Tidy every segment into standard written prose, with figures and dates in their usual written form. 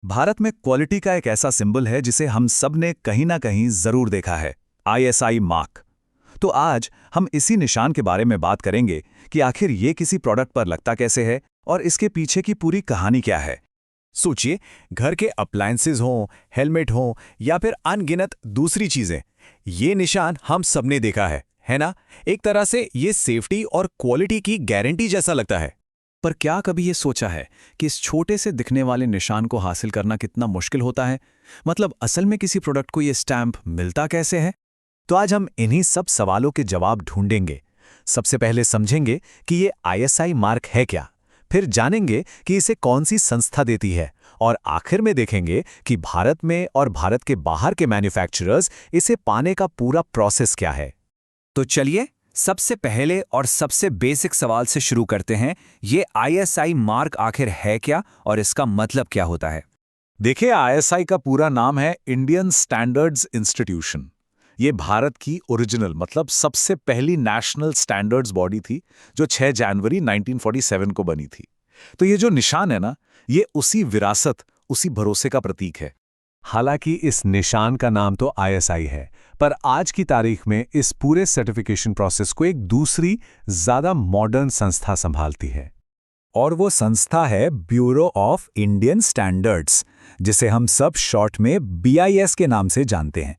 भारत में क्वालिटी का एक ऐसा सिंबल है जिसे हम सब ने कहीं ना कहीं जरूर देखा है, आईएसआई मार्क। तो आज हम इसी निशान के बारे में बात करेंगे कि आखिर ये किसी प्रोडक्ट पर लगता कैसे है और इसके पीछे की पूरी कहानी क्या है। सोचिए, घर के अप्लायंसेस हों, हेलमेट हों या फिर अनगिनत दूसरी चीजें, ये निशान हम सबने देखा है ना? एक तरह से ये सेफ्टी और क्वालिटी की गारंटी जैसा लगता है। पर क्या कभी ये सोचा है कि इस छोटे से दिखने वाले निशान को हासिल करना कितना मुश्किल होता है? मतलब असल में किसी प्रोडक्ट को ये स्टैंप मिलता कैसे है? तो आज हम इन्हीं सब सवालों के जवाब ढूंढेंगे। सबसे पहले समझेंगे कि ये आईएसआई मार्क है क्या, फिर जानेंगे कि इसे कौन सी संस्था देती है, और आखिर में देखेंगे कि भारत में और भारत के बाहर के मैन्युफैक्चरर्स इसे पाने का पूरा प्रोसेस क्या है। तो चलिए सबसे पहले और सबसे बेसिक सवाल से शुरू करते हैं। ये आईएसआई मार्क आखिर है क्या और इसका मतलब क्या होता है? देखिए, आईएसआई का पूरा नाम है इंडियन स्टैंडर्ड्स इंस्टीट्यूशन। ये भारत की ओरिजिनल मतलब सबसे पहली नेशनल स्टैंडर्ड्स बॉडी थी जो 6 जनवरी 1947 को बनी थी। तो ये जो निशान है ना, ये उसी विरासत, उसी भरोसे का प्रतीक है। हालांकि इस निशान का नाम तो आईएसआई है, पर आज की तारीख में इस पूरे सर्टिफिकेशन प्रोसेस को एक दूसरी, ज्यादा मॉडर्न संस्था संभालती है। और वो संस्था है ब्यूरो ऑफ इंडियन स्टैंडर्ड्स, जिसे हम सब शॉर्ट में बीआईएस के नाम से जानते हैं।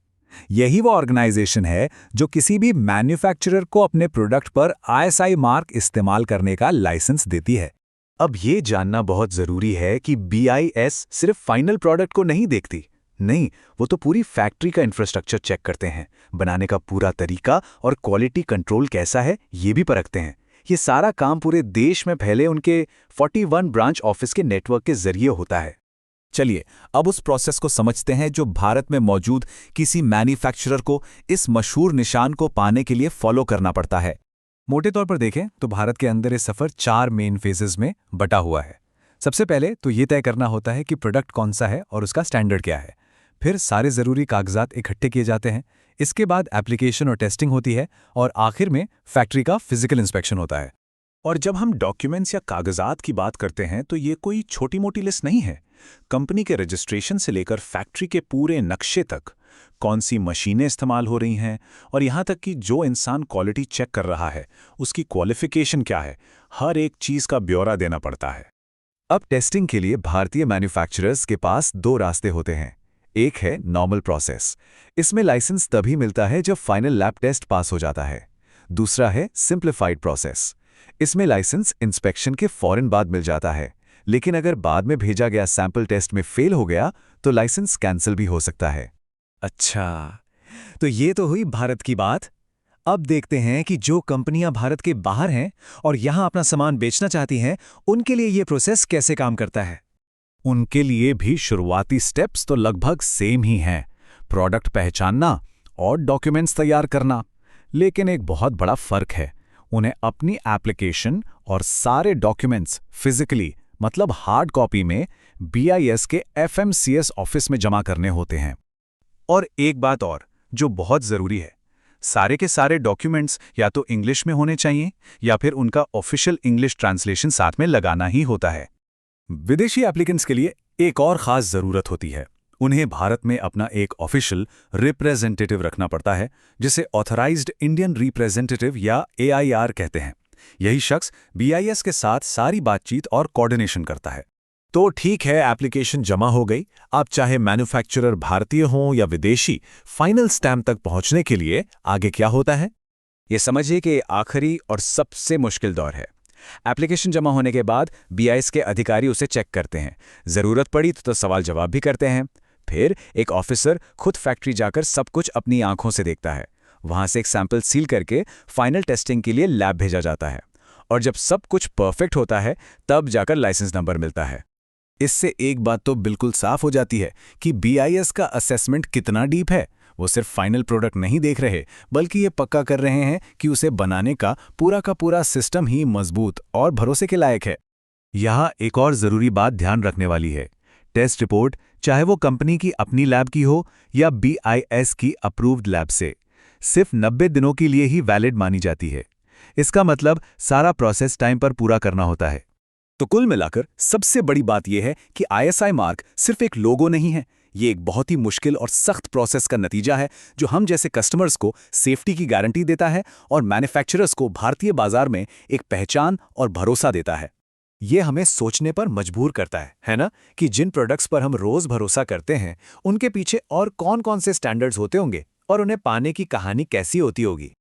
यही वो ऑर्गेनाइजेशन है जो किसी भी मैन्युफैक्चरर को अपने प्रोडक्ट पर आईएसआई मार्क इस्तेमाल करने का लाइसेंस देती है। अब ये जानना बहुत जरूरी है कि बीआईएस सिर्फ फाइनल प्रोडक्ट को नहीं देखती। नहीं, वो तो पूरी फैक्ट्री का इंफ्रास्ट्रक्चर चेक करते हैं, बनाने का पूरा तरीका और क्वालिटी कंट्रोल कैसा है ये भी परखते हैं। ये सारा काम पूरे देश में फैले उनके 41 ब्रांच ऑफिस के नेटवर्क के जरिए होता है। चलिए अब उस प्रोसेस को समझते हैं जो भारत में मौजूद किसी मैन्युफैक्चरर को इस मशहूर निशान को पाने के लिए फॉलो करना पड़ता है। मोटे तौर पर देखें तो भारत के अंदर ये सफर 4 मेन फेजेस में बटा हुआ है। सबसे पहले तो ये तय करना होता है कि प्रोडक्ट कौन सा है और उसका स्टैंडर्ड क्या है। फिर सारे ज़रूरी कागजात इकट्ठे किए जाते हैं। इसके बाद एप्लीकेशन और टेस्टिंग होती है, और आखिर में फैक्ट्री का फिजिकल इंस्पेक्शन होता है। और जब हम डॉक्यूमेंट्स या कागजात की बात करते हैं तो ये कोई छोटी मोटी लिस्ट नहीं है। कंपनी के रजिस्ट्रेशन से लेकर फैक्ट्री के पूरे नक्शे तक, कौन सी मशीनें इस्तेमाल हो रही हैं और यहाँ तक कि जो इंसान क्वालिटी चेक कर रहा है उसकी क्वालिफिकेशन क्या है, हर एक चीज़ का ब्यौरा देना पड़ता है। अब टेस्टिंग के लिए भारतीय मैन्युफैक्चरर्स के पास 2 रास्ते होते हैं। एक है नॉर्मल प्रोसेस। इसमें लाइसेंस तभी मिलता है जब फाइनल लैब टेस्ट पास हो जाता है। दूसरा है सिंप्लीफाइड प्रोसेस। इसमें लाइसेंस इंस्पेक्शन के फौरन बाद मिल जाता है, लेकिन अगर बाद में भेजा गया सैंपल टेस्ट में फेल हो गया तो लाइसेंस कैंसिल भी हो सकता है। अच्छा, तो ये तो हुई भारत की बात। अब देखते हैं कि जो कंपनियां भारत के बाहर हैं और यहां अपना सामान बेचना चाहती हैं, उनके लिए ये प्रोसेस कैसे काम करता है। उनके लिए भी शुरुआती स्टेप्स तो लगभग सेम ही हैं, प्रोडक्ट पहचानना और डॉक्यूमेंट्स तैयार करना। लेकिन एक बहुत बड़ा फर्क है, उन्हें अपनी एप्लीकेशन और सारे डॉक्यूमेंट्स फिजिकली मतलब हार्ड कॉपी में बीआईएस के एफएमसीएस ऑफिस में जमा करने होते हैं। और एक बात और जो बहुत ज़रूरी है, सारे के सारे डॉक्यूमेंट्स या तो इंग्लिश में होने चाहिए या फिर उनका ऑफिशियल इंग्लिश ट्रांसलेशन साथ में लगाना ही होता है। विदेशी एप्लीकेंट्स के लिए एक और ख़ास ज़रूरत होती है। उन्हें भारत में अपना एक ऑफिशियल रिप्रेजेंटेटिव रखना पड़ता है, जिसे ऑथराइज्ड इंडियन रिप्रेजेंटेटिव या एआईआर कहते हैं। यही शख्स बीआईएस के साथ सारी बातचीत और कोऑर्डिनेशन करता है। तो ठीक है, एप्लीकेशन जमा हो गई। अब चाहे मैन्युफैक्चरर भारतीय हों या विदेशी, फाइनल स्टैम्प तक पहुंचने के लिए आगे क्या होता है? ये समझिए कि आखिरी और सबसे मुश्किल दौर है। एप्लीकेशन जमा होने के बाद बीआईएस के अधिकारी उसे चेक करते हैं, ज़रूरत पड़ी तो सवाल जवाब भी करते हैं। फिर एक ऑफिसर खुद फैक्ट्री जाकर सब कुछ अपनी आंखों से देखता है। वहां से एक सैंपल सील करके फाइनल टेस्टिंग के लिए लैब भेजा जाता है, और जब सब कुछ परफेक्ट होता है तब जाकर लाइसेंस नंबर मिलता है। इससे एक बात तो बिल्कुल साफ हो जाती है कि बीआईएस का असेसमेंट कितना डीप है। वो सिर्फ फाइनल प्रोडक्ट नहीं देख रहे, बल्कि ये पक्का कर रहे हैं कि उसे बनाने का पूरा सिस्टम ही मजबूत और भरोसे के लायक है। यहाँ एक और ज़रूरी बात ध्यान रखने वाली है। टेस्ट रिपोर्ट, चाहे वो कंपनी की अपनी लैब की हो या बीआईएस की अप्रूव्ड लैब से, सिर्फ 90 दिनों के लिए ही वैलिड मानी जाती है। इसका मतलब सारा प्रोसेस टाइम पर पूरा करना होता है। तो कुल मिलाकर सबसे बड़ी बात यह है कि ISI मार्क सिर्फ एक लोगो नहीं है, ये एक बहुत ही मुश्किल और सख्त प्रोसेस का नतीजा है जो हम जैसे कस्टमर्स को सेफ्टी की गारंटी देता है और मैन्युफैक्चरर्स को भारतीय बाजार में एक पहचान और भरोसा देता है। ये हमें सोचने पर मजबूर करता है ना, कि जिन प्रोडक्ट्स पर हम रोज भरोसा करते हैं उनके पीछे और कौन-कौन से स्टैंडर्ड्स होते होंगे और उन्हें पाने की कहानी कैसी होती होगी।